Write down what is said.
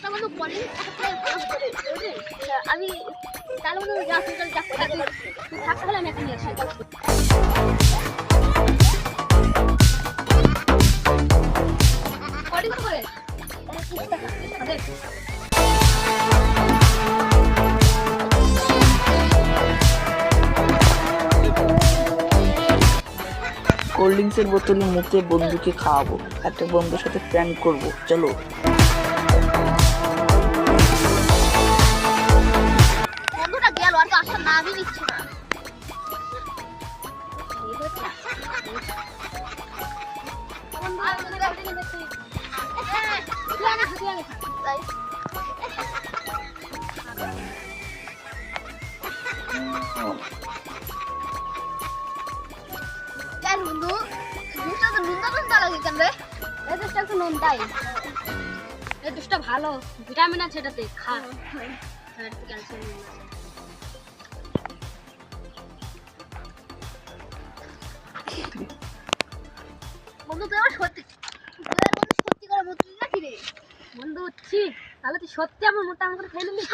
একটা বন্ধু বলি আমি তাহলে বন্ধু যাচ্ছি থাকতে হলে আমি একটা নিয়ে আসি কত করে কোল্ড ড্রিঙ্কসের বোতলে মুখে বন্ধুকে খাওয়াবো, একটা বন্ধুর সাথে প্র্যাঙ্ক করবো, চলো। বন্ধুটা গেল আর তো আসার নামই নিচ্ছে না বন্ধু জুসটা তো নুনটা লাগে কেন রে এই জুসটা একটু নুন তাই এই জুসটা ভালো ভিটামিন আছে এটাতে খা ক্যালসিয়াম বন্ধু তুই আমার সত্যি করে বুঝলি নাকি রে বন্ধু ছি তাহলে তুই সত্যি আমার মোটা করে খেয়ে নিলি